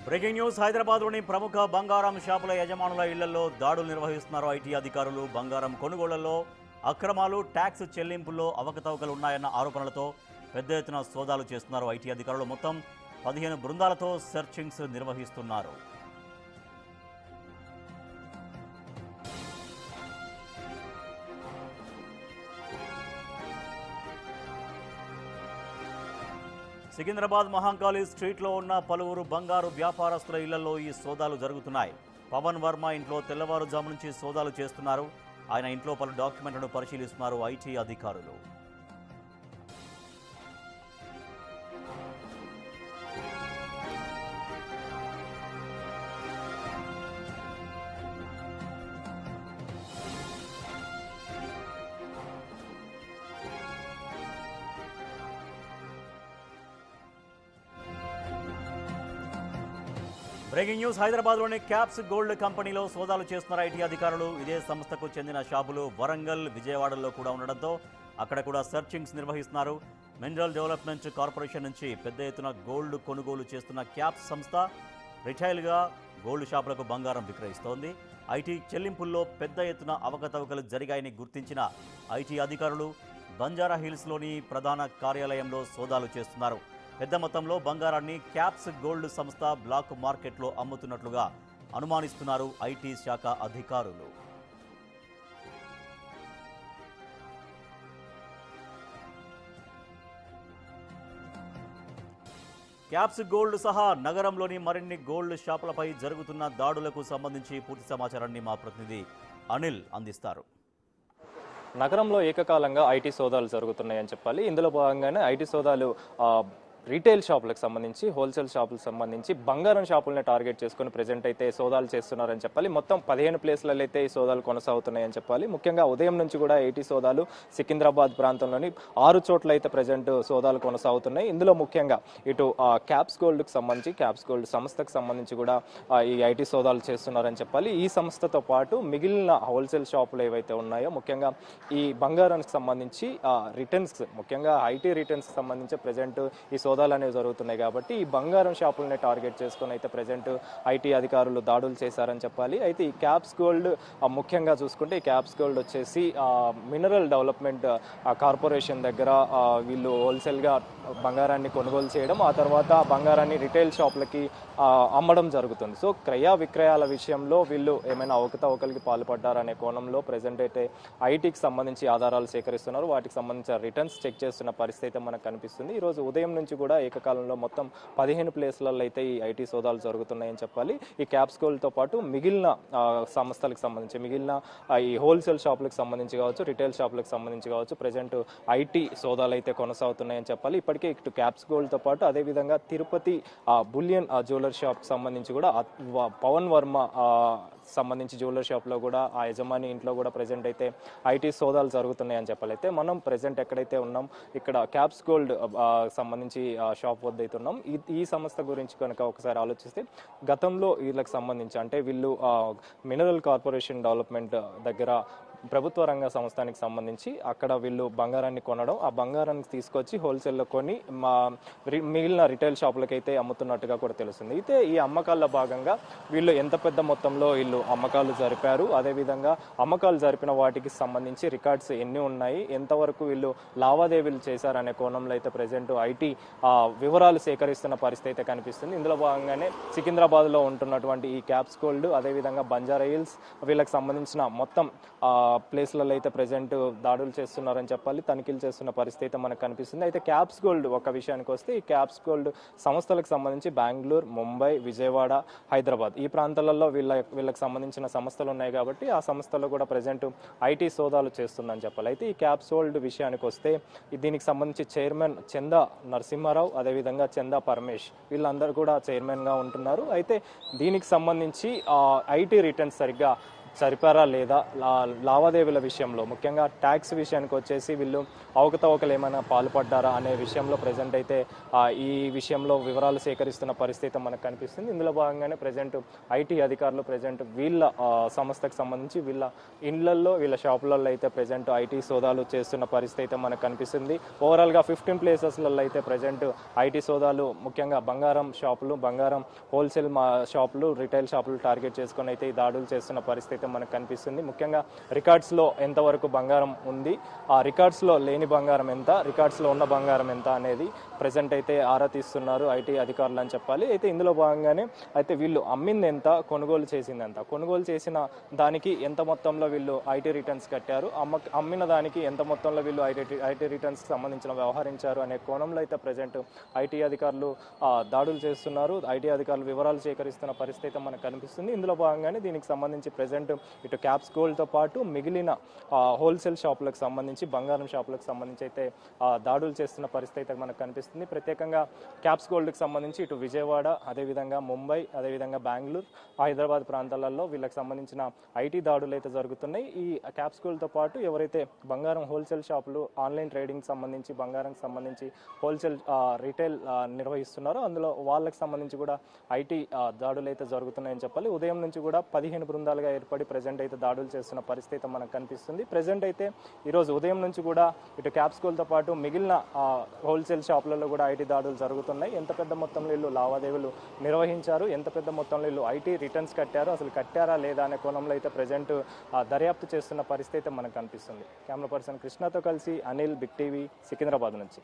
Breaking news హైదరాబాద్లోని ప్రముఖ బంగారం షాపుల యజమానుల ఇళ్లలో దాడులు నిర్వహిస్తున్నారు ఐటీ అధికారులు. బంగారం కొనుగోళ్లలో అక్రమాలు, ట్యాక్స్ చెల్లింపుల్లో అవకతవకలు ఉన్నాయన్న ఆరోపణలతో పెద్ద ఎత్తున సోదాలు చేస్తున్నారు ఐటీ అధికారులు. మొత్తం 15 బృందాలతో సెర్చింగ్స్ నిర్వహిస్తున్నారు. సికింద్రాబాద్ మహంకాళి స్ట్రీట్లో ఉన్న పలువురు బంగారు వ్యాపారస్తుల ఇళ్లలో ఈ సోదాలు జరుగుతున్నాయి. పవన్ వర్మ ఇంట్లో తెల్లవారుజాము నుంచి సోదాలు చేస్తున్నారు. ఆయన ఇంట్లో పలు డాక్యుమెంట్లను పరిశీలిస్తున్నారు ఐటీ అధికారులు. బ్రేకింగ్ న్యూస్ హైదరాబాద్లోని క్యాప్స్ గోల్డ్ కంపెనీలో సోదాలు చేస్తున్నారు ఐటీ అధికారులు. ఇదే సంస్థకు చెందిన షాపులు వరంగల్, విజయవాడలో కూడా ఉండడంతో అక్కడ కూడా సెర్చింగ్స్ నిర్వహిస్తున్నారు. మినరల్ డెవలప్మెంట్ కార్పొరేషన్ నుంచి పెద్ద ఎత్తున గోల్డ్ కొనుగోలు చేస్తున్న క్యాప్స్ సంస్థ రిటైల్గా గోల్డ్ షాపులకు బంగారం విక్రయిస్తోంది. ఐటీ చెల్లింపుల్లో పెద్ద ఎత్తున అవకతవకలు జరిగాయని గుర్తించిన ఐటీ అధికారులు బంజారా హిల్స్లోని ప్రధాన కార్యాలయంలో సోదాలు చేస్తున్నారు. పెద్ద మొత్తంలో బంగారాన్ని క్యాప్స్ గోల్డ్ సంస్థ బ్లాక్ మార్కెట్లో అమ్ముతున్నట్లుగా అనుమానిస్తున్నారు ఐటీ శాఖ అధికారులు. క్యాప్స్ గోల్డ్ సహా నగరంలోని మరిన్ని గోల్డ్ షాపులపై జరుగుతున్న దాడులకు సంబంధించి పూర్తి సమాచారాన్ని మా ప్రతినిధి అనిల్ అందిస్తారు. నగరంలో ఏకకాలంగా ఐటీ సోదాలు జరుగుతున్నాయని చెప్పాలి. ఇందులో భాగంగానే ఐటీ సోదాలు రీటైల్ షాపులకు సంబంధించి, హోల్సేల్ షాపులకు సంబంధించి బంగారం షాపులను టార్గెట్ చేసుకుని ప్రజెంట్ అయితే సోదాలు చేస్తున్నారని చెప్పాలి. మొత్తం 15 ప్లేస్లలో అయితే ఈ సోదాలు కొనసాగుతున్నాయని చెప్పాలి. ముఖ్యంగా ఉదయం నుంచి కూడా ఐటీ సోదాలు సికింద్రాబాద్ ప్రాంతంలోని 6 చోట్ల అయితే ప్రజెంట్ సోదాలు కొనసాగుతున్నాయి. ఇందులో ముఖ్యంగా ఇటు క్యాప్స్ గోల్డ్కి సంబంధించి, క్యాప్స్ గోల్డ్ సంస్థకు సంబంధించి కూడా ఈ ఐటీ సోదాలు చేస్తున్నారని చెప్పాలి. ఈ సంస్థతో పాటు మిగిలిన హోల్సేల్ షాపులు ఏవైతే ఉన్నాయో, ముఖ్యంగా ఈ బంగారానికి సంబంధించి రిటర్న్స్, ముఖ్యంగా ఐటీ రిటర్న్స్ సంబంధించి ప్రజెంట్ ఈ సోదాలు అనేవి జరుగుతున్నాయి. కాబట్టి ఈ బంగారం షాపులనే టార్గెట్ చేసుకుని అయితే ప్రజెంట్ ఐటీ అధికారులు దాడులు చేశారని చెప్పాలి. అయితే ఈ క్యాప్స్ గోల్డ్ ముఖ్యంగా చూసుకుంటే ఈ క్యాప్స్ గోల్డ్ వచ్చేసి మినరల్ డెవలప్మెంట్ కార్పొరేషన్ దగ్గర వీళ్ళు హోల్సేల్గా బంగారాన్ని కొనుగోలు చేయడం, ఆ తర్వాత బంగారాన్ని రిటైల్ షాపులకి అమ్మడం జరుగుతుంది. సో క్రయ విక్రయాల విషయంలో వీళ్ళు ఏమైనా అవకతవకలకి పాల్పడ్డారనే కోణంలో ప్రజెంట్ అయితే ఐటీకి సంబంధించి ఆధారాలు సేకరిస్తున్నారు. వాటికి సంబంధించిన రిటర్న్స్ చెక్ చేస్తున్న పరిస్థితి మనకు కనిపిస్తుంది. ఈరోజు ఉదయం నుంచి కూడా ఏకకాలంలో మొత్తం 15 ప్లేస్లలో అయితే ఈ ఐటీ సోదాలు జరుగుతున్నాయని చెప్పాలి. ఈ క్యాప్స్ గోల్డ్తో పాటు మిగిలిన సంస్థలకు సంబంధించి, మిగిలిన ఈ హోల్సేల్ షాపులకు సంబంధించి కావచ్చు, రిటైల్ షాపులకు సంబంధించి కావచ్చు, ప్రజెంట్ ఐటీ సోదాలు అయితే కొనసాగుతున్నాయని చెప్పాలి. ఇప్పటికే ఇటు క్యాప్స్ గోల్డ్తో పాటు అదేవిధంగా తిరుపతి బులియన్ జ్యువెలర్ షాప్ సంబంధించి కూడా పవన్ వర్మ సంబంధించి జ్యువెలర్ షాప్లో కూడా ఆ యజమాని ఇంట్లో కూడా ప్రజెంట్ అయితే ఐటీ సోదాలు జరుగుతున్నాయని చెప్పాలి. అయితే మనం ప్రజెంట్ ఎక్కడైతే ఉన్నాం, ఇక్కడ క్యాప్స్ గోల్డ్ సంబంధించి షాప్ వద్ద అయితే ఉన్నాం. ఈ సంస్థ గురించి కనుక ఒకసారి ఆలోచిస్తే, గతంలో వీళ్ళకి సంబంధించి అంటే వీళ్ళు మినరల్ కార్పొరేషన్ డెవలప్మెంట్ దగ్గర ప్రభుత్వ రంగ సంస్థానికి సంబంధించి అక్కడ వీళ్ళు బంగారాన్ని కొనడం, ఆ బంగారాన్ని తీసుకొచ్చి హోల్సేల్లో కొని మిగిలిన రిటైల్ షాపులకైతే అమ్ముతున్నట్టుగా కూడా తెలుస్తుంది. అయితే ఈ అమ్మకాల్లో భాగంగా వీళ్ళు ఎంత పెద్ద మొత్తంలో వీళ్ళు అమ్మకాలు జరిపారు, అదేవిధంగా అమ్మకాలు జరిపిన వాటికి సంబంధించి రికార్డ్స్ ఎన్ని ఉన్నాయి, ఎంతవరకు వీళ్ళు లావాదేవీలు చేశారనే కోణంలో అయితే ప్రజెంట్ ఐటీ వివరాలు సేకరిస్తున్న పరిస్థితి అయితే కనిపిస్తుంది. ఇందులో భాగంగానే సికింద్రాబాద్లో ఉంటున్నటువంటి ఈ క్యాప్స్ గోల్డ్, అదేవిధంగా బంజారా హిల్స్, వీళ్ళకి సంబంధించిన మొత్తం ప్లేస్లలో అయితే ప్రజెంట్ దాడులు చేస్తున్నారని చెప్పాలి, తనిఖీలు చేస్తున్న పరిస్థితి మనకు కనిపిస్తుంది. అయితే క్యాప్స్ గోల్డ్ ఒక విషయానికి వస్తే, ఈ క్యాప్స్ గోల్డ్ సంస్థలకు సంబంధించి బెంగళూరు, ముంబై, విజయవాడ, హైదరాబాద్ ఈ ప్రాంతాలలో వీళ్ళకి సంబంధించిన సంస్థలు ఉన్నాయి. కాబట్టి ఆ సంస్థలో కూడా ప్రజెంట్ ఐటీ సోదాలు చేస్తుందని చెప్పాలి. అయితే ఈ క్యాప్స్ గోల్డ్ విషయానికి వస్తే, దీనికి సంబంధించి చైర్మన్ చందా నరసింహారావు, అదేవిధంగా చందా పరమేష్, వీళ్ళందరూ కూడా చైర్మన్గా ఉంటున్నారు. అయితే దీనికి సంబంధించి ఐటీ రిటర్న్స్ సరిగ్గా సరిపారా లేదా లావాదేవీల విషయంలో ముఖ్యంగా ట్యాక్స్ విషయానికి వచ్చేసి వీళ్ళు అవకతవకలు ఏమైనా పాల్పడ్డారా అనే విషయంలో ప్రజెంట్ అయితే ఈ విషయంలో వివరాలు సేకరిస్తున్న పరిస్థితి మనకు కనిపిస్తుంది. ఇందులో భాగంగానే ప్రజెంట్ ఐటీ అధికారులు ప్రజెంట్ వీళ్ళ సంస్థకు సంబంధించి వీళ్ళ ఇండ్లల్లో వీళ్ళ షాపులలో అయితే ప్రజెంట్ ఐటీ సోదాలు చేస్తున్న పరిస్థితి అయితే మనకు కనిపిస్తుంది. ఓవరాల్గా 15 ప్లేసెస్లలో అయితే ప్రజెంట్ ఐటీ సోదాలు ముఖ్యంగా బంగారం షాపులు, బంగారం హోల్సేల్ షాపులు, రిటైల్ షాపులు టార్గెట్ చేసుకొని అయితే ఈ దాడులు చేస్తున్న పరిస్థితి మనకు కనిపిస్తుంది. ముఖ్యంగా రికార్డ్స్లో ఎంతవరకు బంగారం ఉంది, ఆ రికార్డ్స్లో లేని బంగారం ఎంత, రికార్డ్స్లో ఉన్న బంగారం ఎంత అనేది ప్రజెంట్ అయితే ఆరా తీస్తున్నారు ఐటీ అధికారులు అని చెప్పాలి. అయితే ఇందులో భాగంగానే అయితే వీళ్ళు అమ్మింది ఎంత, కొనుగోలు చేసింది ఎంత, కొనుగోలు చేసిన దానికి ఎంత మొత్తంలో వీళ్ళు ఐటీ రిటర్న్స్ కట్టారు, అమ్మిన దానికి ఎంత మొత్తంలో వీళ్ళు ఐటీ రిటర్న్స్ సంబంధించిన వ్యవహరించారు అనే కోణంలో అయితే ప్రజెంట్ ఐటీ అధికారులు దాడులు చేస్తున్నారు. ఐటీ అధికారులు వివరాలు సేకరిస్తున్న పరిస్థితి మనకు కనిపిస్తుంది. ఇందులో భాగంగానే దీనికి సంబంధించి ప్రజెంట్ ఇటు క్యాప్స్ గోల్డ్తో పాటు మిగిలిన హోల్సేల్ షాపులకు సంబంధించి, బంగారం షాపులకు సంబంధించి అయితే దాడులు చేస్తున్న పరిస్థితి అయితే మనకు కనిపిస్తుంది. ప్రత్యేకంగా క్యాప్స్ గోల్డ్కి సంబంధించి ఇటు విజయవాడ, అదేవిధంగా ముంబై, అదేవిధంగా బెంగళూరు, హైదరాబాద్ ప్రాంతాలలో వీళ్ళకి సంబంధించిన ఐటీ దాడులు అయితే జరుగుతున్నాయి. ఈ క్యాప్స్ గోల్డ్తో పాటు ఎవరైతే బంగారం హోల్సేల్ షాపులు, ఆన్లైన్ ట్రేడింగ్ సంబంధించి, బంగారంకి సంబంధించి హోల్సేల్ రిటైల్ నిర్వహిస్తున్నారో అందులో వాళ్ళకి సంబంధించి కూడా ఐటీ దాడులు అయితే జరుగుతున్నాయని చెప్పాలి. ఉదయం నుంచి కూడా 15 బృందాలుగా ఏర్పడి ప్రజెంట్ అయితే దాడులు చేస్తున్న పరిస్థితి మనకు కనిపిస్తుంది. ప్రజెంట్ అయితే ఈరోజు ఉదయం నుంచి కూడా ఇటు క్యాప్స్ గోల్డ్తో పాటు మిగిలిన హోల్సేల్ షాపులలో కూడా ఐటీ దాడులు జరుగుతున్నాయి. ఎంత పెద్ద మొత్తంలో వీళ్ళు లావాదేవీలు నిర్వహించారు, ఎంత పెద్ద మొత్తంలో వీళ్ళు ఐటీ రిటర్న్స్ కట్టారు, అసలు కట్టారా లేదా అనే కోణంలో అయితే ప్రజెంట్ దర్యాప్తు చేస్తున్న పరిస్థితి అయితే మనకు కనిపిస్తుంది. కెమెరా పర్సన్ కృష్ణతో కలిసి అనిల్, బిగ్ టీవీ, సికింద్రాబాద్ నుంచి.